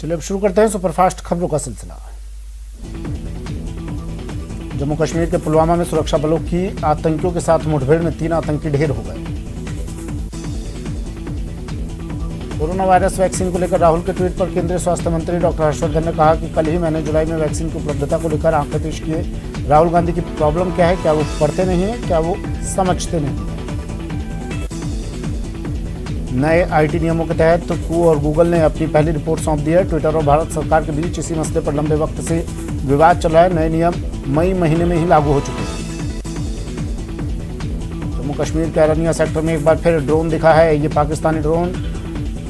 चलिए अब शुरू करते हैं सुपरफास्ट खबरों का सिलसिला। जम्मू कश्मीर के पुलवामा में सुरक्षा बलों की आतंकियों के साथ मुठभेड़ में 3 आतंकी ढेर हो गए। कोरोना वायरस वैक्सीन को लेकर राहुल के ट्वीट पर केंद्रीय स्वास्थ्य मंत्री डॉक्टर हर्षवर्धन ने कहा कि कल ही मैंने जुलाई में वैक्सीन की उपलब्धता को लेकर आंकड़े पेश किए। राहुल गांधी की प्रॉब्लम क्या है? क्या वो पढ़ते नहीं है? क्या वो समझते नहीं है? नए आईटी नियमों के तहत कू और गूगल ने अपनी पहली रिपोर्ट सौंप दी है। ट्विटर और भारत सरकार के बीच इसी मसले पर लंबे वक्त से विवाद चल रहा है। नए नियम मई महीने में ही लागू हो चुके हैं। जम्मू कश्मीर के अरनिया सेक्टर में एक बार फिर ड्रोन दिखा है। ये पाकिस्तानी ड्रोन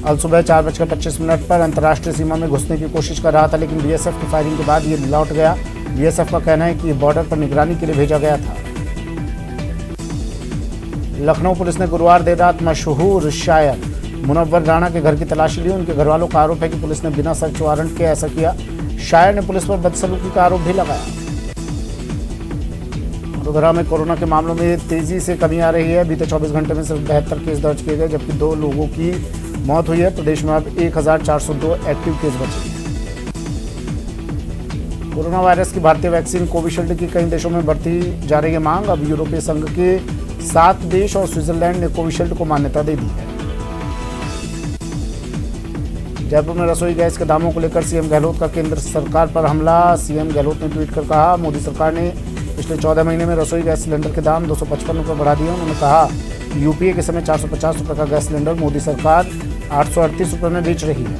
कल सुबह 4:25 पर अंतर्राष्ट्रीय सीमा में घुसने की कोशिश कर रहा था, लेकिन बीएसएफ की फायरिंग के बाद ये लौट गया। बीएसएफ का कहना है कि बॉर्डर पर निगरानी के लिए भेजा गया था। लखनऊ पुलिस ने गुरुवार देर रात मशहूर शायर मुनव्वर राणा के घर की तलाशी ली। उनके घरवालों का आरोप है कि पुलिस ने बिना सर्च वारंट के ऐसा किया। शायर ने पुलिस पर बदसलूकी का आरोप भी लगाया। वडोदरा में कोरोना के मामलों में तेजी से कमी आ रही है। बीते 24 घंटे में सिर्फ 72 केस दर्ज किए गए, जबकि 2 लोगों की मौत हुई है। प्रदेश में अब 1402 एक्टिव केस बचे हैं। कोरोना वायरस की भारतीय वैक्सीन कोविशील्ड की कई देशों में बढ़ती जा रही है मांग। अब यूरोपीय संघ के 7 देश और स्विट्जरलैंड ने कोविशील्ड को मान्यता दे दी है। जयपुर में रसोई गैस के दामों को लेकर सीएम गहलोत का केंद्र सरकार पर हमला। सीएम गहलोत ने ट्वीट कर कहा, मोदी सरकार ने पिछले 14 महीने में रसोई गैस सिलेंडर के दाम 255 रुपये बढ़ा दिए। उन्होंने कहा कि यूपीए के समय 450 रुपये का गैस सिलेंडर मोदी सरकार 838 रुपये में बेच रही है।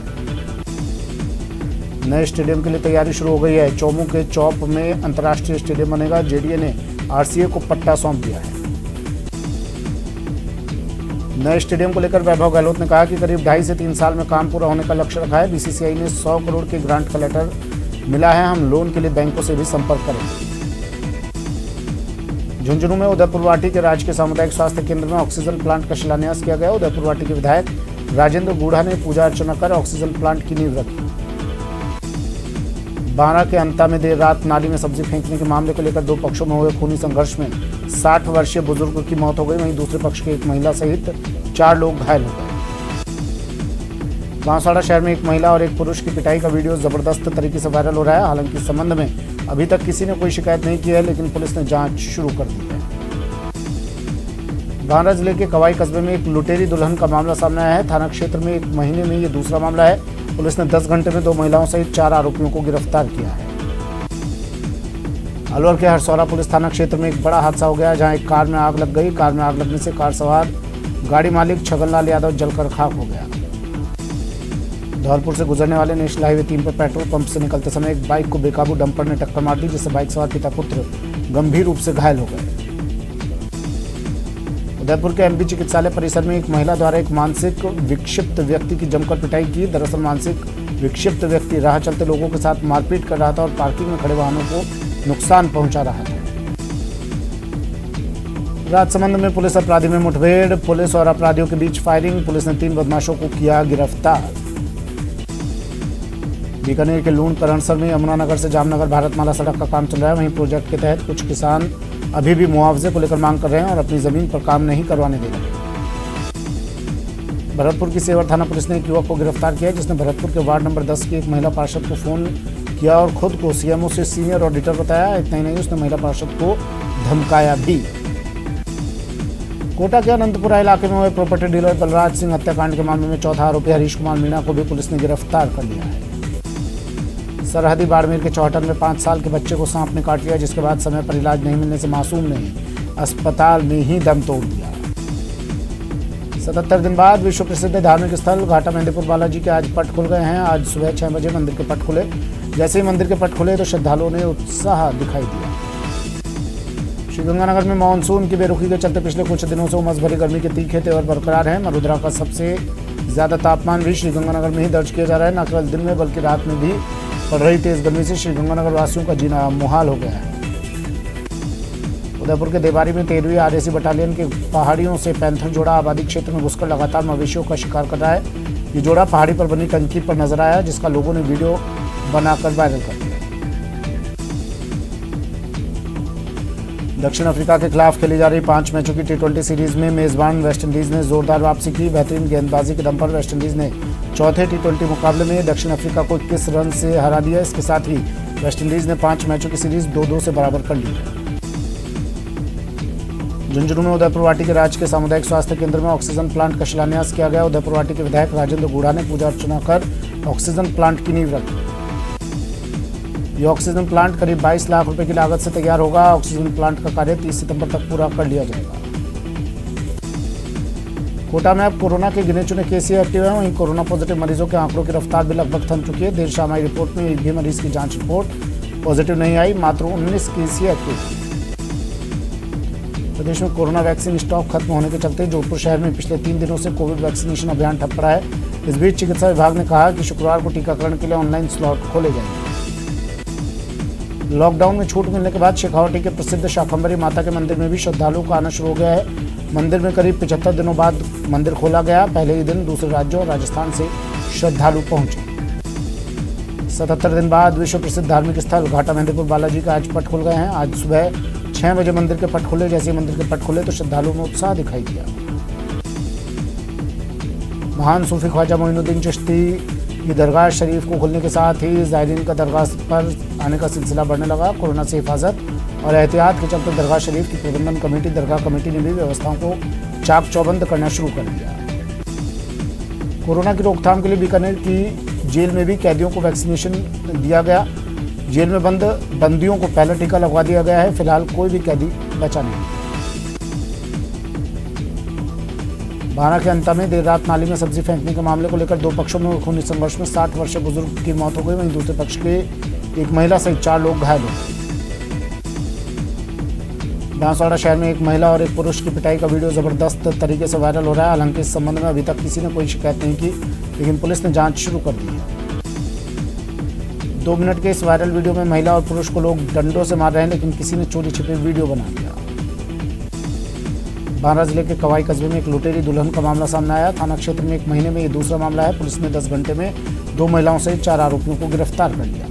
नए स्टेडियम के लिए तैयारी शुरू हो गई है। चौमू के चौप में अंतर्राष्ट्रीय स्टेडियम बनेगा। जेडीए ने आरसीए को पट्टा सौंप दिया है। नए स्टेडियम को लेकर वैभव गहलोत ने कहा कि करीब 2.5 से 3 साल में काम पूरा होने का लक्ष्य रखा है। बीसीसीआई ने 100 करोड़ के ग्रांट का लेटर मिला है। हम लोन के लिए बैंकों से भी संपर्क करेंगे। झुंझुनू में उदयपुरवाटी के राजकीय सामुदायिक स्वास्थ्य केंद्र में ऑक्सीजन प्लांट का शिलान्यास किया गया। उदयपुरवाटी के विधायक राजेंद्र गूढ़ा ने पूजा अर्चना कर ऑक्सीजन प्लांट की नींव रखी। बांरा के अंता में देर रात नाली में सब्जी फेंकने के मामले को लेकर 2 पक्षों में हुए खूनी संघर्ष में 60 वर्षीय बुजुर्ग की मौत हो गई। वहीं दूसरे पक्ष के एक महिला सहित 4 लोग घायल हो गए। बांसवाड़ा शहर में एक महिला और एक पुरुष की पिटाई का वीडियो जबरदस्त तरीके से वायरल हो रहा है। हालांकि इस संबंध में अभी तक किसी ने कोई शिकायत नहीं की है, लेकिन पुलिस ने जांच शुरू कर दी है। बांरा जिले के कवाई कस्बे में एक लुटेरी दुल्हन का मामला सामने आया है। थाना क्षेत्र में 1 महीने में ये दूसरा मामला है। पुलिस ने 10 घंटे में 2 महिलाओं सहित 4 आरोपियों को गिरफ्तार किया है। अलवर के हरसौरा पुलिस थाना क्षेत्र में एक बड़ा हादसा हो गया, जहां एक कार में आग लग गई। कार में आग लगने से कार सवार गाड़ी मालिक छगनलाल यादव जलकर खाक हो गया। धौलपुर से गुजरने वाले नेशनल हाईवे 3 पर पेट्रोल पंप से निकलते समय एक बाइक को बेकाबू डंपर ने टक्कर मार दी, जिससे बाइक सवार पिता पुत्र गंभीर रूप से घायल हो गए। उदयपुर के एमबी चिकित्सालय परिसर में एक महिला द्वारा एक मानसिक विक्षिप्त व्यक्ति की जमकर पिटाई की। दरअसल मानसिक विक्षिप्त व्यक्ति राह चलते लोगों के साथ मारपीट कर रहा था और पार्किंग में खड़े वाहनों को नुकसान पहुंचा रहा था। राजसमंद में पुलिस अपराधी में मुठभेड़। पुलिस और अपराधियों के बीच फायरिंग। पुलिस ने 3 बदमाशों को किया गिरफ्तार। बीकानेर के लूण करणसर में यमुनानगर से जामनगर भारतमाला सड़क का काम चल रहा है। वहीं प्रोजेक्ट के तहत कुछ किसान अभी भी मुआवजे को लेकर मांग कर रहे हैं और अपनी जमीन पर काम नहीं करवाने दे रहे। भरतपुर की सेवर थाना पुलिस ने एक युवक को गिरफ्तार किया, जिसने भरतपुर के वार्ड नंबर 10 की एक महिला पार्षद को फोन किया और खुद को सीएमओ से सीनियर ऑडिटर बताया। इतना ही नहीं, उसने महिला पार्षद को धमकाया भी। कोटा के अनंतपुरा इलाके में हुए प्रॉपर्टी डीलर बलराज सिंह हत्याकांड के मामले में चौथा आरोपी हरीश कुमार मीणा को भी पुलिस ने गिरफ्तार कर लिया है। सरहदी बाड़मेर के चौहटन में 5 साल के बच्चे को सांप ने काट लिया, जिसके बाद समय पर इलाज नहीं मिलने से मासूम ने अस्पताल में ही दम तोड़ दिया। 77 दिन बाद विश्व प्रसिद्ध धार्मिक स्थल घाटा मेहंदीपुर बालाजी के आज पट खुल गए हैं। आज सुबह 6 बजे मंदिर के पट खुले। जैसे ही मंदिर के पट खुले तो श्रद्धालुओं ने उत्साह दिखाई दिया। श्रीगंगानगर में मानसून की बेरुखी के चलते पिछले कुछ दिनों से उमस भरी गर्मी के तीखे तेवर बरकरार हैं। मरुद्रा का सबसे ज्यादा तापमान भी श्रीगंगानगर में ही दर्ज किया जा रहा है। न केवल दिन में बल्कि रात में भी पड़ रही तेज गर्मी से श्रीगंगानगर वासियों का जीना मुहाल हो गया है। उदयपुर के देवारी में 13वीं आरएसी बटालियन के पहाड़ियों से पैंथर जोड़ा आबादी क्षेत्र में घुसकर लगातार मवेशियों का शिकार कर रहा है। ये जोड़ा पहाड़ी पर बनी टंकी पर नजर आया, जिसका लोगों ने वीडियो बनाकर वायरल कर दिया। दक्षिण अफ्रीका के खिलाफ खेली जा रही 5 मैचों की T20 सीरीज में मेजबान वेस्टइंडीज ने जोरदार वापसी की। बेहतरीन गेंदबाजी के दम पर वेस्टइंडीज ने चौथे टी20 मुकाबले में दक्षिण अफ्रीका को 21 रन से हरा दिया। इसके साथ ही वेस्टइंडीज ने 5 मैचों की सीरीज 2-2 से बराबर कर ली है। झुंझुनू में उदयपुरवाटी के राजकीय सामुदायिक स्वास्थ्य केंद्र में ऑक्सीजन प्लांट का शिलान्यास किया गया। उदयपुरवाटी के विधायक राजेंद्र गुड़ा ने पूजा अर्चना कर ऑक्सीजन प्लांट की नींव रखी। ये ऑक्सीजन प्लांट करीब 22 लाख रुपए की लागत से तैयार होगा। ऑक्सीजन प्लांट का कार्य 30 सितंबर तक पूरा कर लिया जाएगा। कोटा में अब कोरोना के गिने चुने केस ही एक्टिव हैं। वहीं कोरोना पॉजिटिव मरीजों के आंकड़ों की रफ्तार भी लगभग थम चुकी है। देर शाम आई रिपोर्ट में एक भी मरीज की जांच रिपोर्ट पॉजिटिव नहीं आई। मात्र 19 केस ही एक्टिव हैं। प्रदेश में कोरोना वैक्सीन स्टॉक खत्म होने के चलते जोधपुर शहर में पिछले 3 दिनों से कोविड वैक्सीनेशन अभियान ठप पड़ा है। इस बीच चिकित्सा विभाग ने कहा कि शुक्रवार को टीकाकरण के लिए ऑनलाइन स्लॉट खोले जाएंगे। लॉकडाउन में छूट मिलने के बाद शेखावाटी के प्रसिद्ध शाकंभरी माता के मंदिर में भी श्रद्धालुओं का आना शुरू हो गया है। मंदिर में करीब 75 दिनों बाद मंदिर खोला गया। पहले ही दिन दूसरे राज्यों और राजस्थान से श्रद्धालु पहुंचे। 77 दिन बाद विश्व प्रसिद्ध धार्मिक स्थल घाटा मेहंदीपुर बालाजी का आज पट खुल गए हैं। आज सुबह 6 बजे मंदिर के पट खुले। जैसे मंदिर के पट खुले तो श्रद्धालुओं में उत्साह दिखाई दिया। महान सूफी ख्वाजा मोइनुद्दीन चिश्ती की दरगाह शरीफ को खुलने के साथ ही ज़ायरीन का दरगाह पर आने का सिलसिला बढ़ने लगा। कोरोना से हिफाजत और एहतियात के चलते दरगाह शरीफ की प्रबंधन कमेटी दरगाह कमेटी ने भी व्यवस्थाओं को चाक चौबंद करना शुरू कर दिया। कोरोना की रोकथाम के लिए बीकानेर की जेल में भी कैदियों को वैक्सीनेशन दिया गया। जेल में बंद बंदियों को पहला टीका लगवा दिया गया है। फिलहाल कोई भी कैदी बचा नहीं। बारा के अंता में देर रात नाली में सब्जी फेंकने के मामले को लेकर 2 पक्षों में खूनी संघर्ष में 60 वर्षीय बुजुर्ग की मौत हो गई। वहीं दूसरे पक्ष के एक महिला सहित 4 लोग घायल हो गए। बांसवाड़ा शहर में एक महिला और एक पुरुष की पिटाई का वीडियो जबरदस्त तरीके से वायरल हो रहा है। हालांकि इस संबंध में अभी तक किसी ने कोई शिकायत नहीं की, लेकिन पुलिस ने जांच शुरू कर दी है। 2 मिनट के इस वायरल वीडियो में महिला और पुरुष को लोग डंडों से मार रहे हैं, लेकिन किसी ने चोरी छिपे वीडियो बना लिया। बांदा जिले के कवाई कस्बे में एक लुटेरी दुल्हन का मामला सामने आया। थाना क्षेत्र में 1 महीने में ये दूसरा मामला है। पुलिस ने 10 घंटे में 2 महिलाओं सहित 4 आरोपियों को गिरफ्तार कर लिया।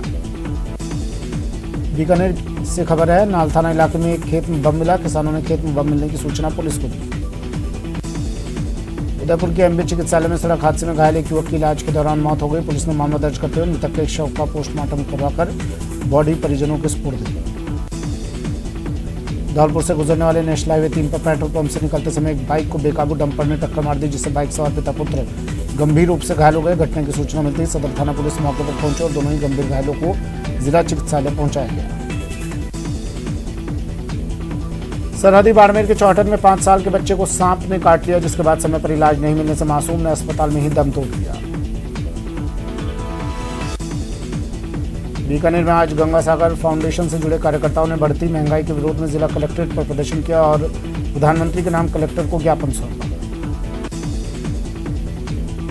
बीकानेर से खबर है, नाल थाना इलाके में एक खेत में बम मिला। किसानों ने खेत में बम मिलने की सूचना पुलिस को दी। उदयपुर के एमबी चिकित्सालय में सड़क हादसे में घायल एक युवक की इलाज के दौरान मौत हो गई। पुलिस ने मामला दर्ज करते हुए मृतक के शव का पोस्टमार्टम करवाकर बॉडी परिजनों के सुपुर्द की। धौलपुर से गुजरने वाले नेशनल हाईवे 3 पर पेट्रोल पंप से निकलते समय एक बाइक को बेकाबू डंपर ने टक्कर मार दी, जिससे बाइक सवार पिता पुत्र गंभीर रूप से घायल हो गए। घटना की सूचना मिलते ही सदर थाना पुलिस मौके पर पहुंचे और दोनों ही गंभीर घायलों को जिला चिकित्सालय पहुंचाया गया। सरहदी बाड़मेर के चौहटन में 5 साल के बच्चे को सांप ने काट लिया, जिसके बाद समय पर इलाज नहीं मिलने से मासूम ने अस्पताल में ही दम तोड़ दिया। बीकानेर में आज गंगा सागर फाउंडेशन से जुड़े कार्यकर्ताओं ने बढ़ती महंगाई के विरोध में जिला कलेक्ट्रेट पर प्रदर्शन किया और प्रधानमंत्री के नाम कलेक्टर को ज्ञापन सौंपा।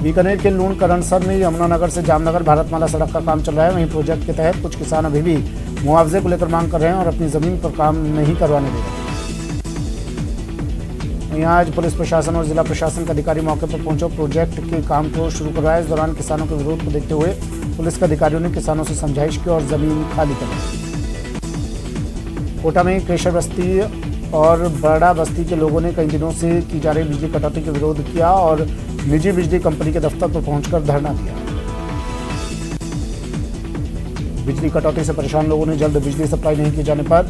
बीकानेर के लूण करणसर में यमुनानगर से जामनगर भारतमाला सड़क का काम चल रहा है। वहीं प्रोजेक्ट के तहत कुछ किसान अभी भी मुआवजे को लेकर मांग कर रहे हैं और अपनी जमीन पर काम नहीं करवाने दे रहे। वहीं आज पुलिस प्रशासन और जिला प्रशासन के अधिकारी मौके पर पहुंचे, प्रोजेक्ट के काम को शुरू करवाया। इस दौरान किसानों के विरोध को देखते हुए पुलिस के अधिकारियों ने किसानों से समझाइश की और जमीन खाली करवाई। कोटा में केशर बस्ती और बड़ा बस्ती के लोगों ने कई दिनों से की जा रही बिजली कटौती का विरोध किया और निजी बिजली कंपनी के दफ्तर पर पहुंचकर धरना दिया। बिजली कटौती से परेशान लोगों ने जल्द बिजली सप्लाई नहीं किए जाने पर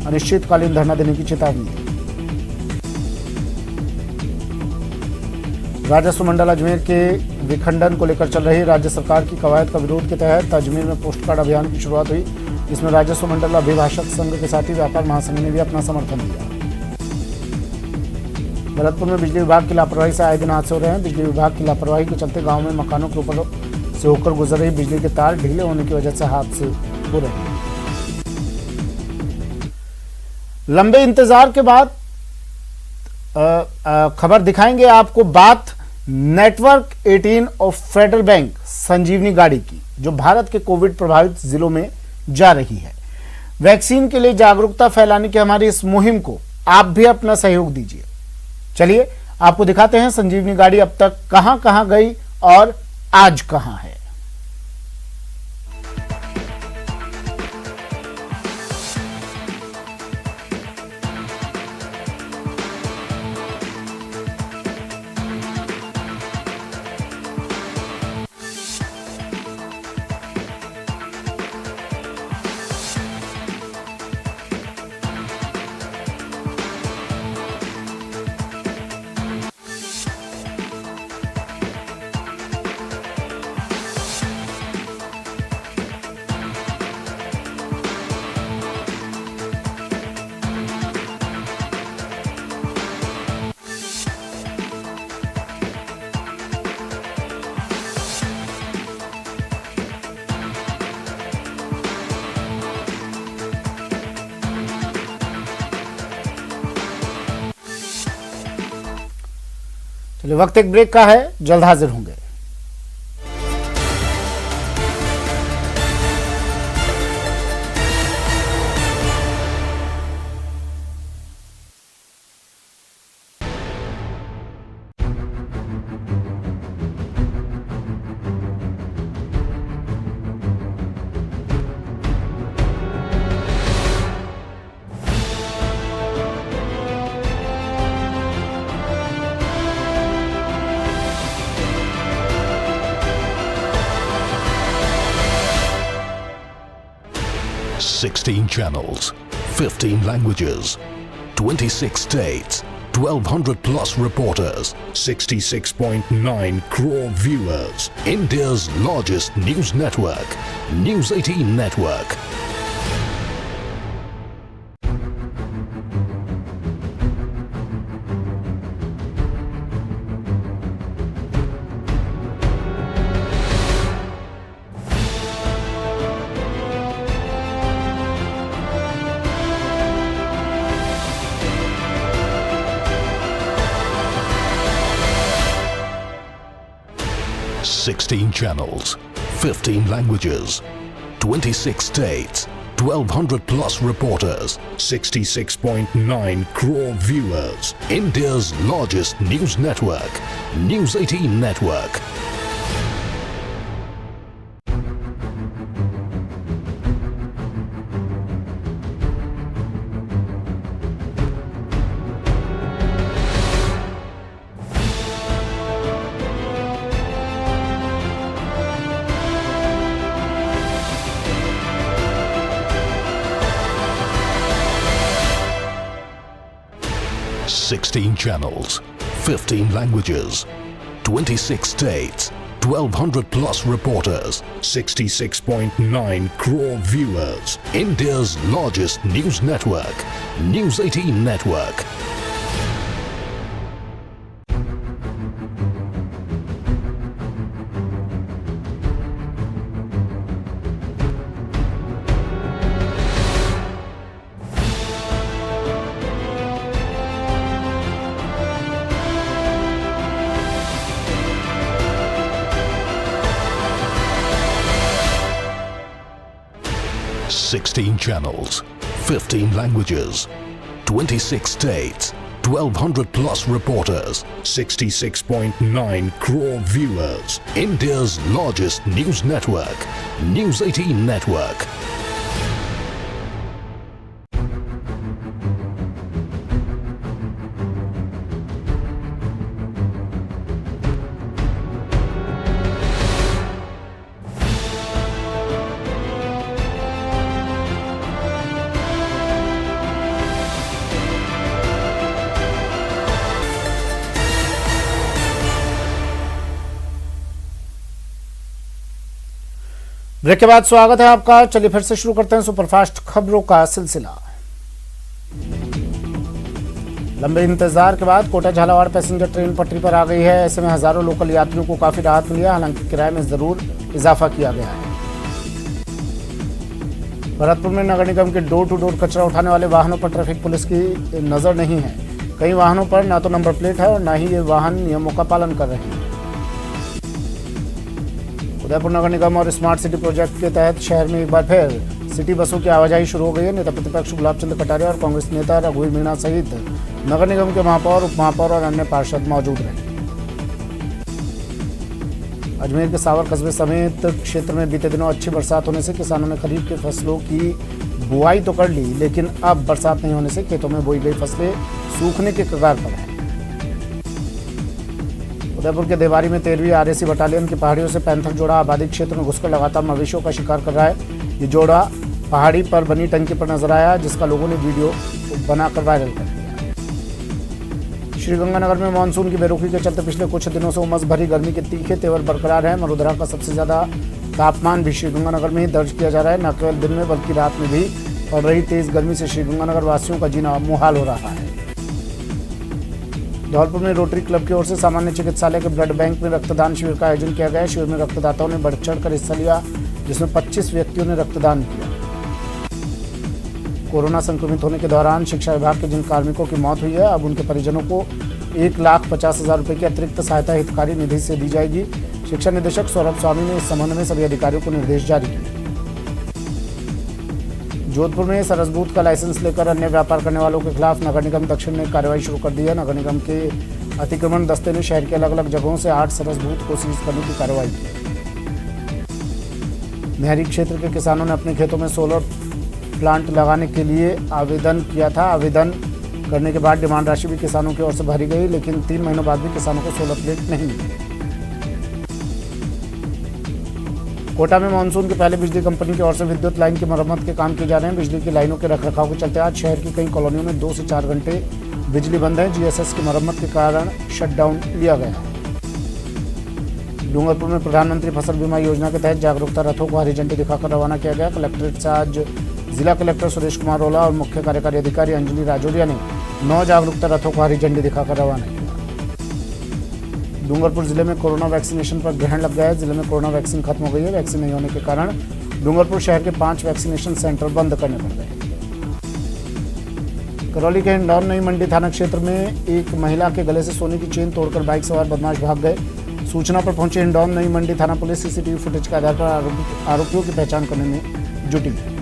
अनिश्चितकालीन धरना देने की चेतावनी दी। राजस्व मंडल अजमेर के विखंडन को लेकर चल रही राज्य सरकार की कवायद का विरोध के तहत अजमेर में पोस्ट कार्ड अभियान की शुरुआत हुई। इसमें राजस्व मंडल अभिभाषक संघ के साथ ही व्यापार महासंघ ने भी अपना समर्थन दिया। भरतपुर में बिजली विभाग की लापरवाही से आए दिन हादसे हो रहे हैं। बिजली विभाग की लापरवाही के चलते गांव में मकानों के ऊपर से होकर गुजर रही बिजली के तार ढीले होने की वजह से हादसे हो रहे हैं। लंबे इंतजार के बाद खबर दिखाएंगे आपको बात नेटवर्क 18 ऑफ फेडरल बैंक संजीवनी गाड़ी की, जो भारत के कोविड प्रभावित जिलों में जा रही है। वैक्सीन के लिए जागरूकता फैलाने की हमारी इस मुहिम को आप भी अपना सहयोग दीजिए। चलिए आपको दिखाते हैं संजीवनी गाड़ी अब तक कहां कहां गई और आज कहां है। चलिए वक्त एक ब्रेक का है, जल्द हाजिर होंगे। Sixteen channels, 15 languages, 26 states, 1,200 plus reporters, 66.9 crore viewers. India's largest news network, News 18 Network. Sixteen channels, 15 languages, 26 states, 1,200 plus reporters, 66.9 crore viewers. India's largest news network, News 18 Network. Sixteen channels, 15 languages, 26 states, 1,200 plus reporters, 66.9 crore viewers. India's largest news network, News 18 Network. Sixteen channels, 15 languages, 26 states, 1,200 plus reporters, 66.9 crore viewers. India's largest news network, News 18 Network. Break के बाद स्वागत है आपका। चलिए फिर से शुरू करते हैं सुपरफास्ट खबरों का सिलसिला। लंबे इंतजार के बाद कोटा झालावाड़ पैसेंजर ट्रेन पटरी पर आ गई है। ऐसे में हजारों लोकल यात्रियों को काफी राहत मिली है। हालांकि किराए में जरूर इजाफा किया गया है। भरतपुर में नगर निगम के डोर टू डोर कचरा उठाने वाले वाहनों पर ट्रैफिक पुलिस की नजर नहीं है। कई वाहनों पर ना तो नंबर प्लेट है और ना ही ये वाहन नियमों का पालन कर रहे हैं। उदयपुर नगर निगम और स्मार्ट सिटी प्रोजेक्ट के तहत शहर में एक बार फिर सिटी बसों की आवाजाही शुरू हो गई है। नेता प्रतिपक्ष गुलाब चंद कटारिया और कांग्रेस नेता रघुवीर मीणा सहित नगर निगम के महापौर, उप महापौर और अन्य पार्षद मौजूद रहे। अजमेर के सावर कस्बे समेत क्षेत्र में बीते दिनों अच्छी बरसात होने से किसानों ने खरीफ की फसलों की बुआई तो कर ली, लेकिन अब बरसात नहीं होने से खेतों में बोई गई फसलें सूखने के कगार पर हैं। उदयपुर के देवारी में 13वीं आरएसी बटालियन की पहाड़ियों से पैंथर जोड़ा आबादी क्षेत्र में घुसकर लगातार मवेशियों का शिकार कर रहा है। ये जोड़ा पहाड़ी पर बनी टंकी पर नजर आया, जिसका लोगों ने वीडियो बनाकर वायरल कर दिया। श्रीगंगानगर में मानसून की बेरुखी के चलते पिछले कुछ दिनों से उमस भरी गर्मी के तीखे तेवर बरकरार है। मरुधरा का सबसे ज्यादा तापमान भी श्रीगंगानगर में ही दर्ज किया जा रहा है। न केवल दिन में बल्कि रात में भी पड़ रही तेज गर्मी से श्रीगंगानगर वासियों का जीना मुहाल हो रहा है। धौलपुर में रोटरी क्लब की ओर से सामान्य चिकित्सालय के ब्लड बैंक में रक्तदान शिविर का आयोजन किया गया। शिविर में रक्तदाताओं ने बढ़ चढ़कर हिस्सा लिया, जिसमें 25 व्यक्तियों ने रक्तदान किया। कोरोना संक्रमित होने के दौरान शिक्षा विभाग के जिन कार्मिकों की मौत हुई है, अब उनके परिजनों को 1,50,000 रुपए की अतिरिक्त सहायता हितकारी निधि से दी जाएगी। शिक्षा निदेशक सौरभ स्वामी ने इस संबंध में सभी अधिकारियों को निर्देश जारी किए। जोधपुर में सरसबूत का लाइसेंस लेकर अन्य व्यापार करने वालों के खिलाफ नगर निगम दक्षिण ने कार्रवाई शुरू कर दी है। नगर निगम के अतिक्रमण दस्ते ने शहर के अलग अलग जगहों से 8 सरसबूत को सीज करने की कार्रवाई की। नहरी क्षेत्र के किसानों ने अपने खेतों में सोलर प्लांट लगाने के लिए आवेदन किया था। आवेदन करने के बाद डिमांड राशि भी किसानों की ओर से भरी गई, लेकिन 3 महीनों बाद भी किसानों को सोलर प्लेट नहीं मिली। कोटा में मानसून के पहले बिजली कंपनी की ओर से विद्युत लाइन की मरम्मत के काम किए जा रहे हैं। बिजली की लाइनों के रखरखाव के चलते आज शहर की कई कॉलोनियों में 2 से 4 घंटे बिजली बंद है। जीएसएस की मरम्मत के कारण शटडाउन लिया गया है। डूंगरपुर में प्रधानमंत्री फसल बीमा योजना के तहत जागरूकता रथों को हरी झंडी दिखाकर रवाना किया गया। कलेक्ट्रेट से आज जिला कलेक्टर सुरेश कुमार रोला और मुख्य कार्यकारी अधिकारी अंजलि राजौरिया ने 9 जागरूकता रथों को हरी झंडी दिखाकर रवाना किया। डूंगरपुर जिले में कोरोना वैक्सीनेशन पर ग्रहण लग गया है। जिले में कोरोना वैक्सीन खत्म हो गई है। वैक्सीन नहीं होने के कारण डूंगरपुर शहर के 5 वैक्सीनेशन सेंटर बंद करने पड़ गए। करौली के इंदौर नई मंडी थाना क्षेत्र में एक महिला के गले से सोने की चेन तोड़कर बाइक सवार बदमाश भाग गए। सूचना पर पहुंची इंदौर नई मंडी थाना पुलिस सीसीटीवी फुटेज के आधार पर आरोपियों की पहचान करने में जुटी है।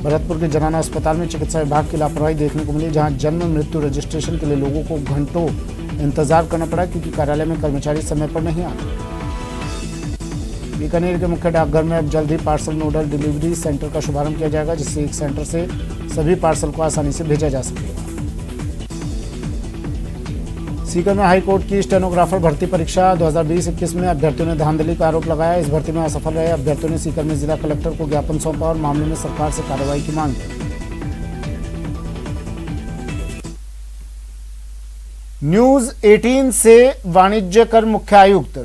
भरतपुर के जनाना अस्पताल में चिकित्सा विभाग की लापरवाही देखने को मिली, जहां जन्म मृत्यु रजिस्ट्रेशन के लिए लोगों को घंटों इंतजार करना पड़ा क्योंकि कार्यालय में कर्मचारी समय पर नहीं आते। बीकानेर के मुख्य डाकघर में अब जल्द ही पार्सल नोडल डिलीवरी सेंटर का शुभारंभ किया जाएगा, जिससे एक सेंटर से सभी पार्सल को आसानी से भेजा जा सकेगा। सीकर में हाईकोर्ट की स्टेनोग्राफर भर्ती परीक्षा 2020-21 में अभ्यर्थियों ने धांधली का आरोप लगाया। इस भर्ती में असफल रहे अभ्यर्थियों ने सीकर में जिला कलेक्टर को ज्ञापन सौंपा और मामले में सरकार से कार्रवाई की मांग की। न्यूज 18 से वाणिज्य कर मुख्य आयुक्त